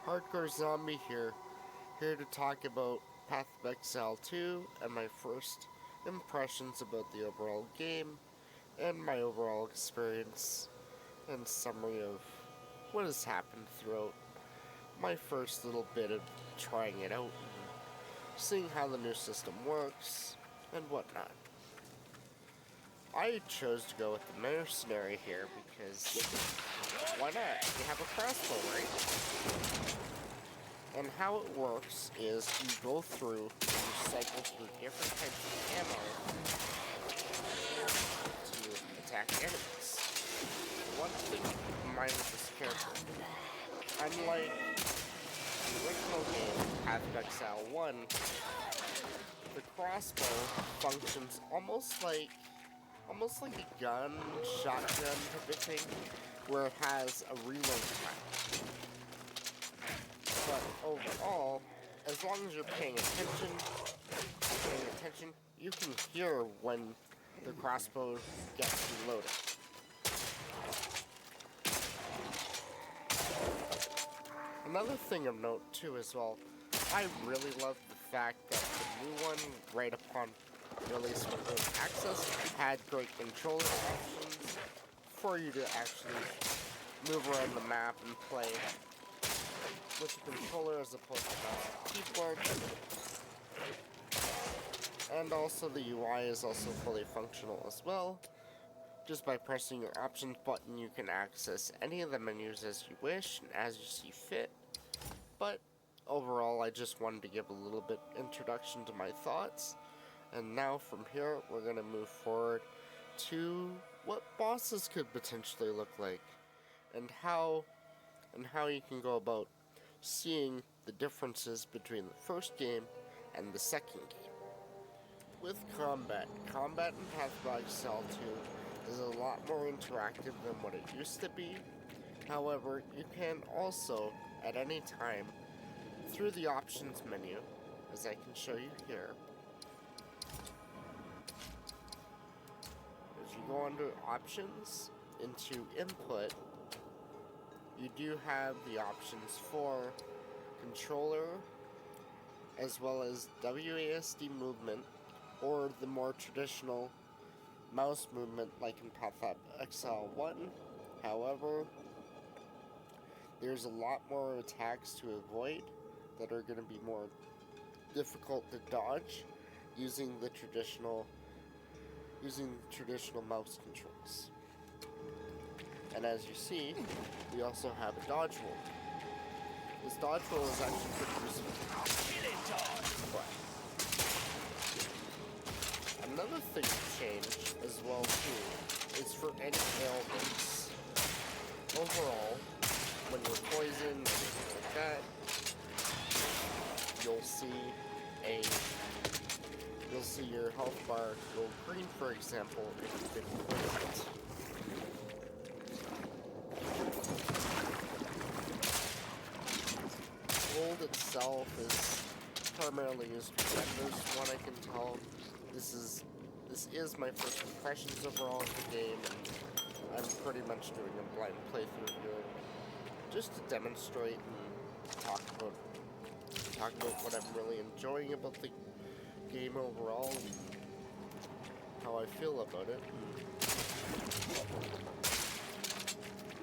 Hardcore Zombie here to talk about Path of Exile 2 and my first impressions about the overall game and my overall experience and summary of what has happened throughout my first little bit of trying it out and seeing how the new system works and whatnot. I chose to go with the mercenary here because why not? You have a crossbow, right? And how it works is you go through and you cycle through different types of ammo to attack enemies. One thing to keep in mind with this character, unlike the original game, Path of Exile 1, the crossbow functions almost like a gun, shotgun type of thing, where it has a reload time. But overall, as long as you're paying attention, you can hear when the crossbow gets reloaded. Another thing of note too as well, I really love the fact that the new one, right upon release with Early Access, had great controller options for you to actually move around the map and play with the controller as opposed to the keyboard. And also the UI is also fully functional as well. Just by pressing your options button, you can access any of the menus as you wish and as you see fit. But overall, I just wanted to give a little bit introduction to my thoughts. And now from here, we're going to move forward to what bosses could potentially look like and how you can go about seeing the differences between the first game and the second game. With combat in Path of Exile 2 is a lot more interactive than what it used to be. However, you can also, at any time, through the options menu, as I can show you here, as you go under options into input, you do have the options for controller as well as WASD movement or the more traditional mouse movement like in Path of Exile 1. However, there's a lot more attacks to avoid that are going to be more difficult to dodge using traditional mouse controls. And as you see, we also have a dodge roll. This dodge roll is actually pretty useful. Another thing to change as well too is for any ailments. Overall, when you're poisoned, anything like that, you'll see your health bar go green, for example, if you've been poisoned. Gold itself is primarily used for vendors, from what I can tell. This is my first impressions overall of the game, and I'm pretty much doing a blind playthrough here, just to demonstrate and talk about what I'm really enjoying about the game overall, and how I feel about it.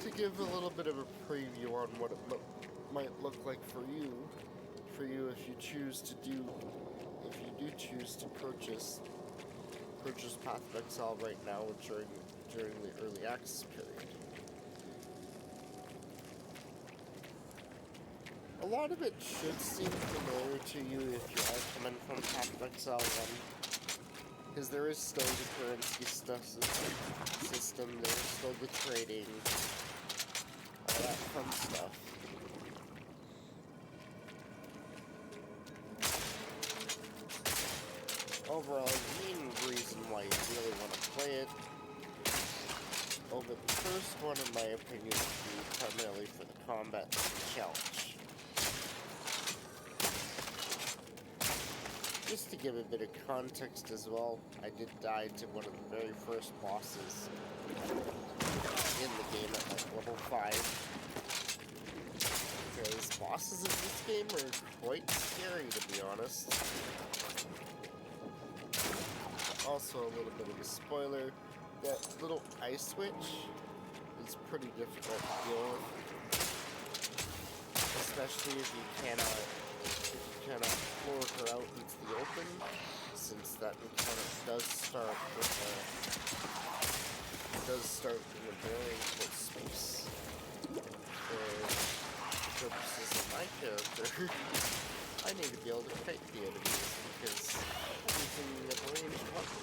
To give a little bit of a preview on what it might look like for you if you do choose to purchase Path of Exile right now during the early access period. A lot of it should seem familiar to you if you are coming from Path of Exile 1, because there is still the currency system, there's still the trading, all that fun stuff. Overall, the main reason why you really want to play it over the first one, in my opinion, would be primarily for the combat and the challenge. Just to give a bit of context as well, I did die to one of the very first bosses in the game at like level 5. Because boss bosses in this game are quite scary, to be honest. Also, a little bit of a spoiler, that little ice switch is pretty difficult to deal with. Especially if you cannot floor her out into the open, since that encounter does start in a very close space. For the purposes of my character, I need to be able to fight the enemies because everything in range weapon.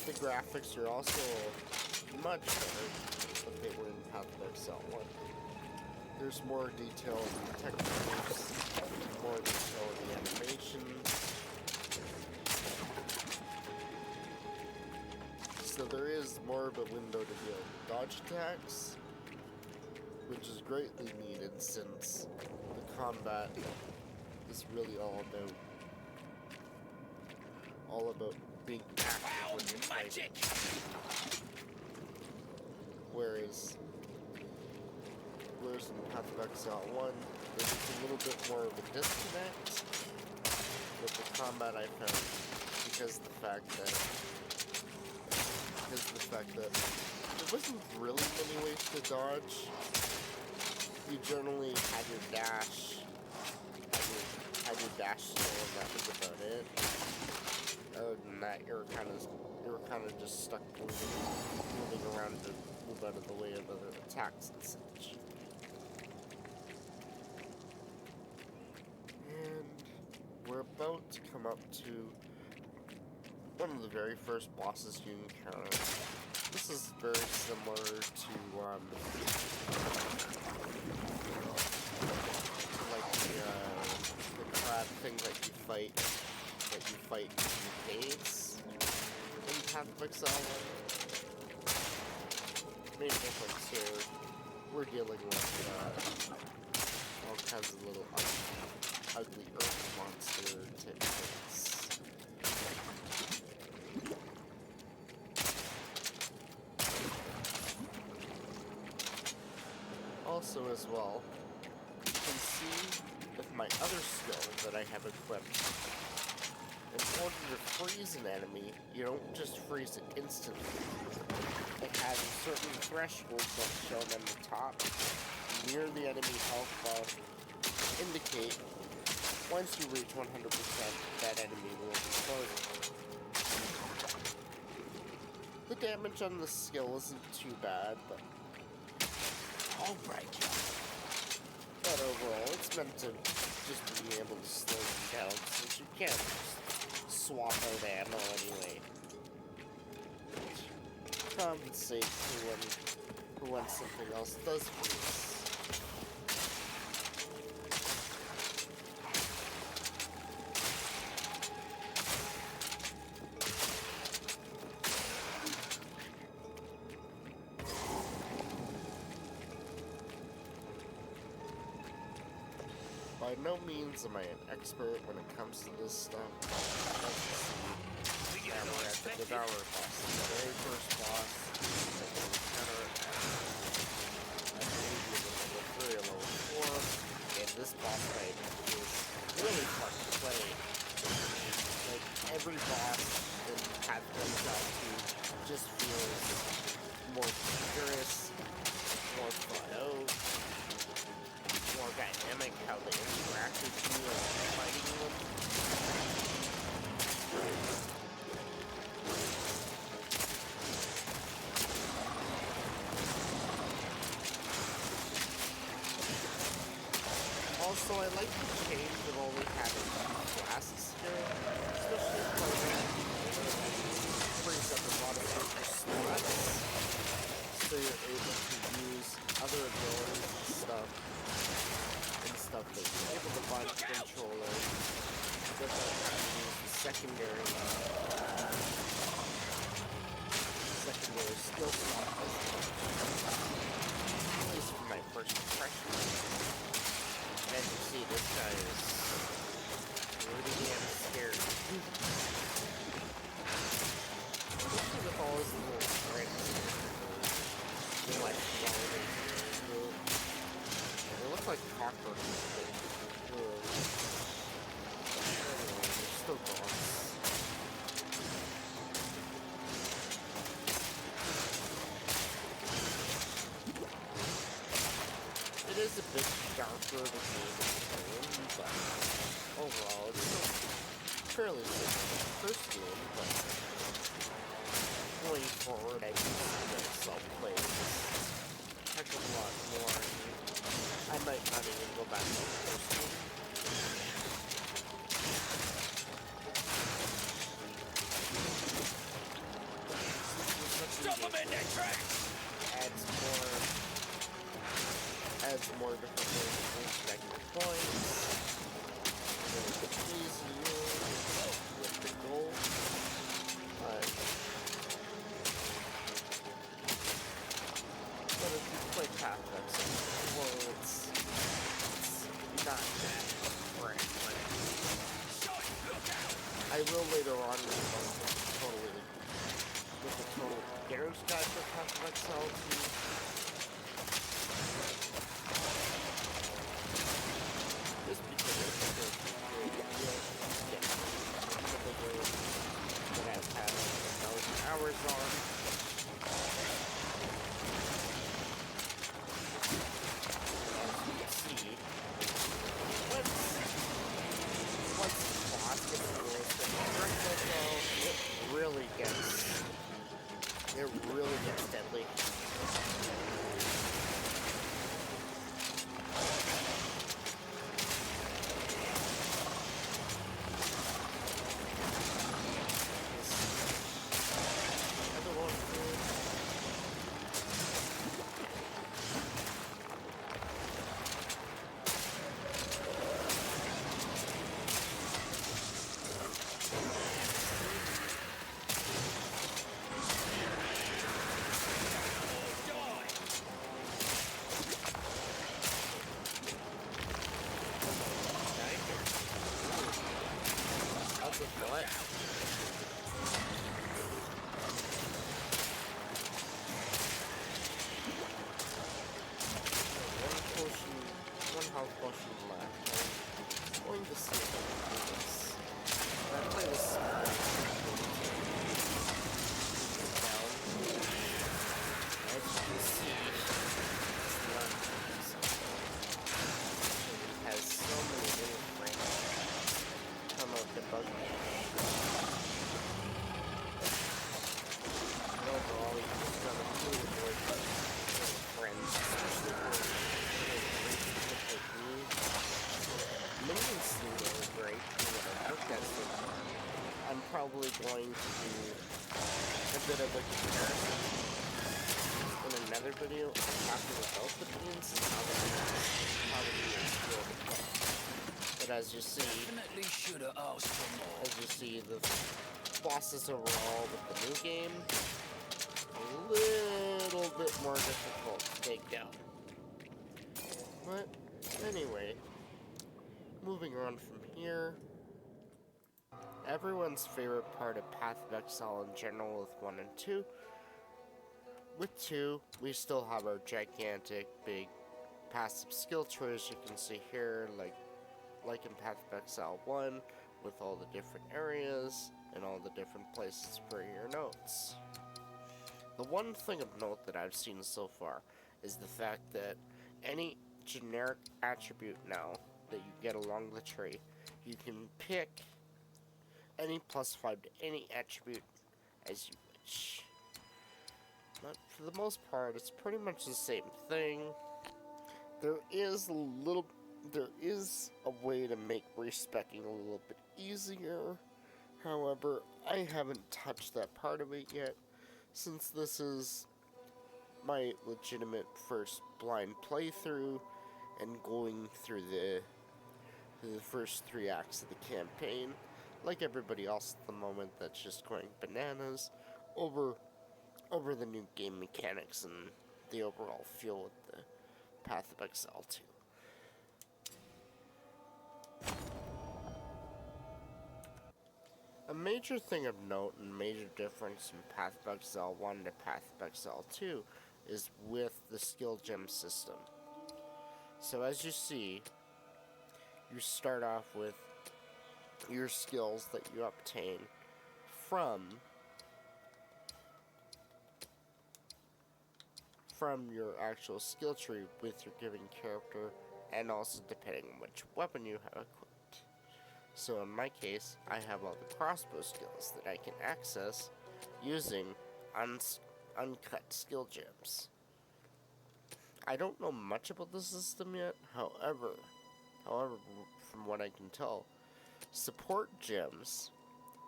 The graphics are also much better than they were in Path of Exile 1. There's more detail in the textures, more detail in the animations. So there is more of a window to be able to dodge attacks, which is greatly needed since the combat is really all about being active when you're fighting. Whereas in Path of Exile 1, there's a little bit more of a disconnect with the combat I found because of the fact that there wasn't really many ways to dodge. You generally had your dash, skill, and that was about it. Other than that, you were kind of just stuck moving around to move out of the way of other attacks and such. And we're about to come up to one of the very first bosses you encounter. This is very similar to like the crab thing that you fight in caves in Path of Exile 1. Main difference here, we're dealing with all kinds of little ugly earth monster type things. Also as well, you can see with my other skill that I have equipped, in order to freeze an enemy, you don't just freeze it instantly. It has certain thresholds that's shown on the top near the enemy health bar indicate once you reach 100%, that enemy will be frozen. The damage on the skill isn't too bad, but alright. But overall, it's meant to just be able to slow them down since you can't just swap out ammo anyway. Compensate for when something else does freeze. By no means am I an expert when it comes to this stuff. And we're at the Devourer boss, the very first boss that you encounter I believe you level 3 or level 4, and this boss fight is really fun to play. Like, every boss in Path of Exile 2 just feels more dangerous, more thought out, more dynamic how they interact with you and fighting them. Also, I like the change of only having classes here, especially if brings up a lot of extra slots, so you're able to use other abilities and stuff that you're able to bind to the controller, but then use the secondary skill slot as much, at least from my first impression. As you see, this guy is entirely sure about the first game, but going forward, I think myself play a heck of a lot more. I might not even go back to the first game. Stop them in their tracks! Adds more different ways to stack your points. Really gets easier with the gold. But if you play Path of Exile, well, it's not that great. I will later on with a total beginner's guide for Path of Exile 2. Just because it's a good that I've had 1,000 hours on. As you can see, once the boss gets realistic, it really gets deadly. One health potion left. I'm going to see if I can do this. I play this down. As you can see, it's not easy. It has so many little frames come out to bug me. And overall, you just gotta really avoid little friends, especially for minions seem really great from what I've looked at so far. I'm probably going to do a bit of a comparison in another video talking about the minions and how the minions feel to play. But as you see, the bosses overall with the new game, a little bit more difficult to take down. But anyway, moving on from here, everyone's favorite part of Path of Exile in general with 1 and 2. With 2, we still have our gigantic, big, passive skill tree, as you can see here, like in Path of Exile 1, with all the different areas and all the different places for your notes. The one thing of note that I've seen so far is the fact that any generic attribute now that you get along the tree, you can pick any +5 to any attribute as you wish. But for the most part, it's pretty much the same thing. There is a way to make respecking a little bit easier. However, I haven't touched that part of it yet, since this is my legitimate first blind playthrough and going through the first 3 acts of the campaign, like everybody else at the moment that's just going bananas over the new game mechanics and the overall feel with the Path of Exile 2. A major thing of note and major difference from Path of Exile 1 to Path of Exile 2 is with the skill gem system. So as you see, you start off with your skills that you obtain from your actual skill tree with your given character, and also depending on which weapon you have equipped. So in my case, I have all the crossbow skills that I can access using uncut skill gems. I don't know much about the system yet, however, from what I can tell, support gems,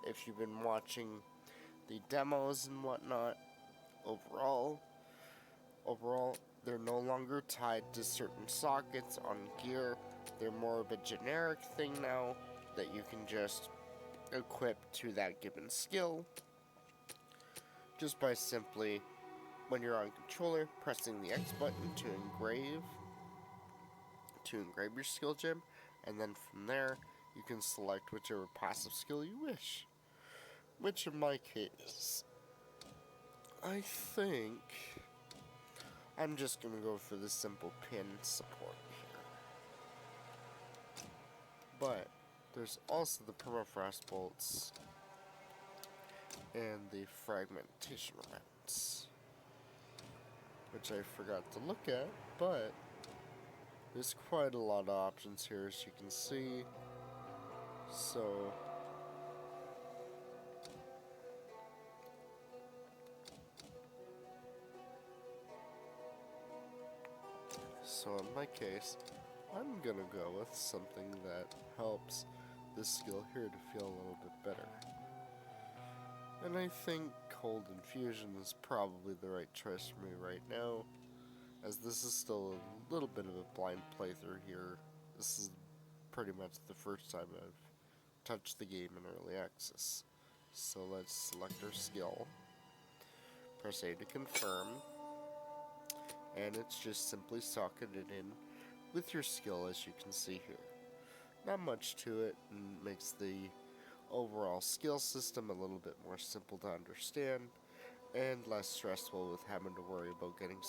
if you've been watching the demos and whatnot, overall, they're no longer tied to certain sockets on gear. They're more of a generic thing now that you can just equip to that given skill just by simply, when you're on controller, pressing the X button to engrave your skill gem, and then from there you can select whichever passive skill you wish. Which in my case, I think I'm just gonna go for the simple pin support here. But there's also the permafrost bolts and the fragmentation rounds, which I forgot to look at, but there's quite a lot of options here, as you can see. So in my case, I'm gonna go with something that helps this skill here to feel a little bit better. And I think Cold Infusion is probably the right choice for me right now, as this is still a little bit of a blind playthrough here. This is pretty much the first time I've touched the game in early access. So let's select our skill, press A to confirm, and it's just simply socketed in with your skill, as you can see here. Not much to it, and makes the overall skill system a little bit more simple to understand and less stressful with having to worry about getting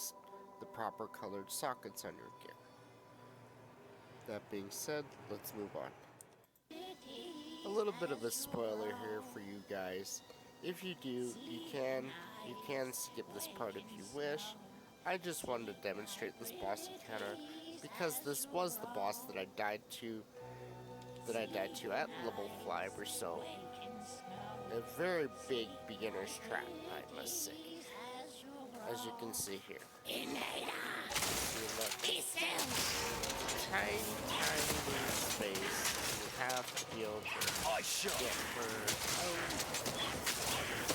the proper colored sockets on your gear. That being said, let's move on. A little bit of a spoiler here for you guys. If you do, you can skip this part if you wish. I just wanted to demonstrate this boss encounter because this was the boss that I died to at level 5 or so. A very big beginner's trap, I must say. As you can see here. Tiny little space you have to be able to get her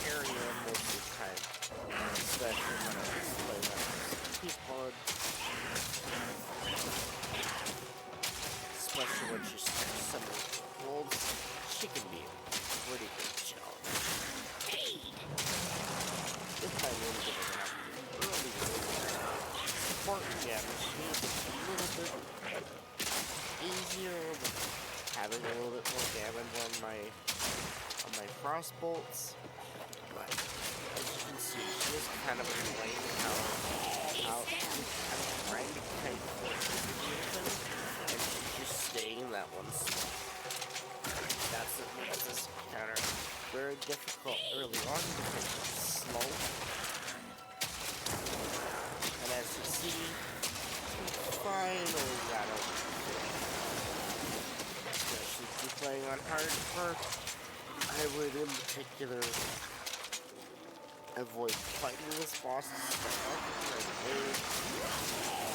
area most of the time. Especially when I was playing on keyboard. Especially when she's summoning wolves, she can be a pretty big challenge. If I were to give it up early support damage, it's a little bit easier with having a little bit more damage on my frost bolts. But as you can see, she is kind of annoying how I'm trying to type and she's just staying in that one spot. That's what makes this encounter very difficult early on because it's slow. And as you see, we finally got over it. Especially if you're playing on hardcore, I would in particular avoid fighting this boss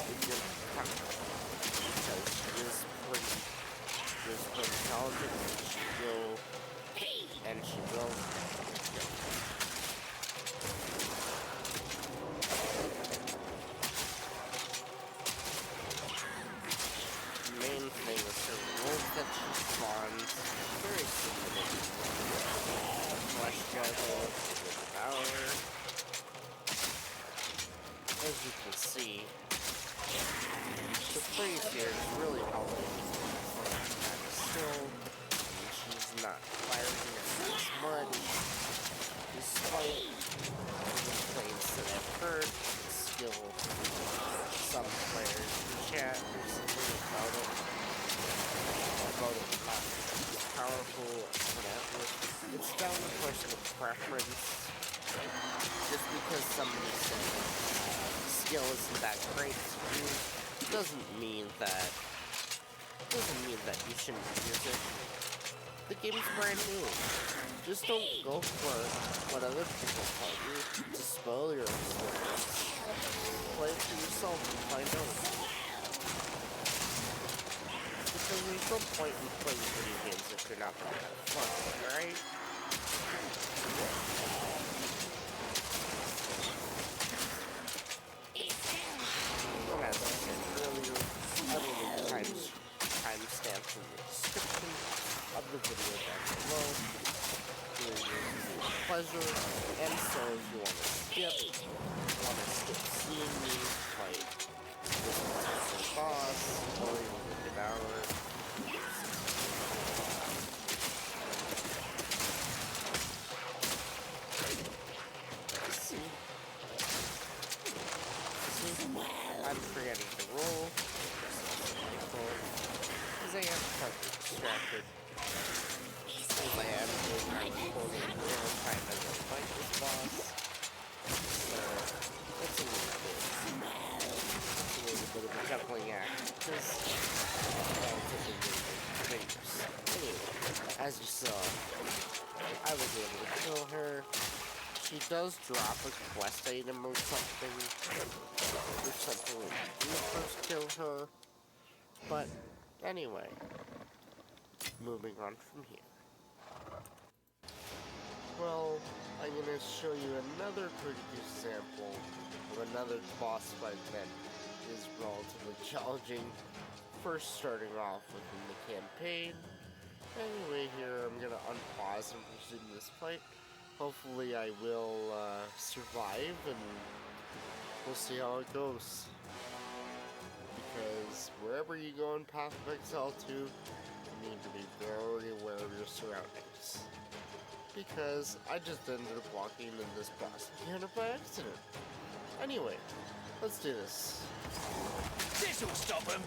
because she is pretty challenging, and she will the main thing is her wolf that she spawns, very similar to flesh juggle, devour. As you can see, the freeze here is really helping. Still, she's not firing as much, despite the complaints that I've heard. Still, some players in chat recently about it not powerful or whatever. It's down to personal preference. Just because somebody's skill isn't that great to use doesn't mean that you shouldn't use it. game's brand new. Just don't go for what other people tell you to spoil your experience. Play it for yourself and find out. Because there's no point in playing video games if you're not going to have fun, right? And as I said earlier, I will leave timestamps in the description of the video down below. Pleasure, and so if you want to skip seeing me fight this particular boss, or even look it out. See, I'm forgetting to roll, because I am quite distracted. I am doing my recording in real time as I fight this boss. So, it's a little bit of a juggling act, because it's relatively dangerous. Anyway, as you saw, I was able to kill her. She does drop a quest item or something when you first kill her. But, anyway, moving on from here. Well, I'm going to show you another quick example of another boss fight that is relatively challenging. First starting off within the campaign. Anyway, here I'm going to unpause and resume this fight. Hopefully I will survive and we'll see how it goes. Because wherever you go in Path of Exile 2, you need to be very aware of your surroundings. Because I just ended up walking into this boss encounter by accident. Anyway, let's do this. This'll stop him.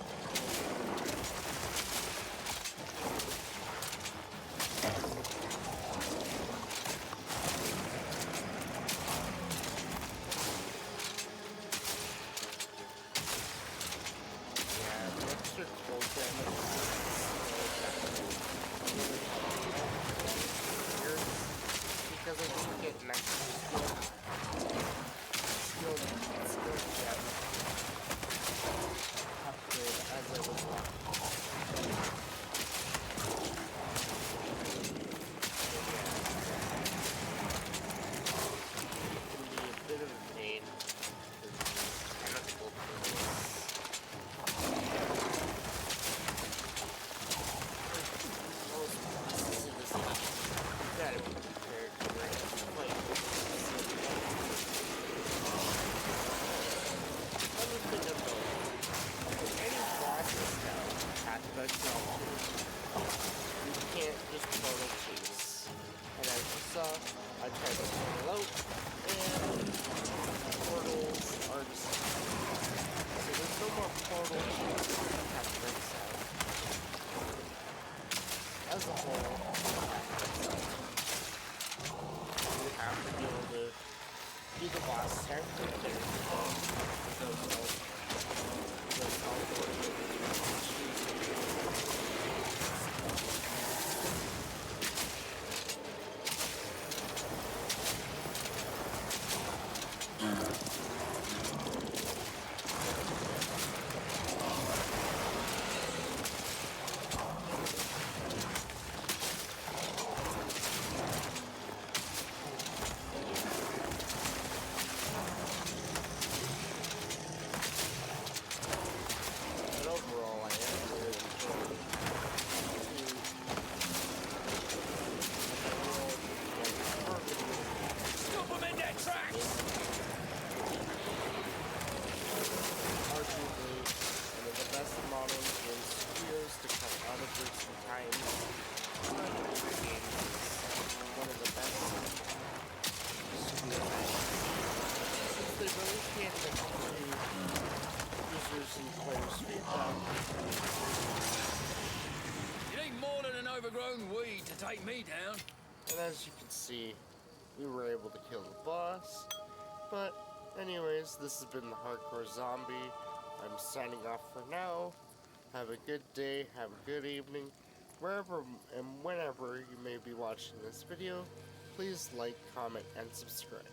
Yeah, the extra cold damage. Because I didn't get an extra skill gem upgrade as I was walking. It can be a bit of a pain. I don't think we'll do this. Gotta be prepared for it. Let me think about it. Any bosses now, Path of Exile 2, you can't just portal chase. And as you saw, I tried to portal out, and portals are just... So there's no more portal chase in Path of Exile. As a whole, you have to be able to do the boss technically You need more than an overgrown weed to take me down. And as you can see, we were able to kill the boss. But anyways, this has been the Hardcore Zombie. I'm signing off for now. Have a good day, have a good evening, wherever and whenever you may be watching this video, please like, comment, and subscribe.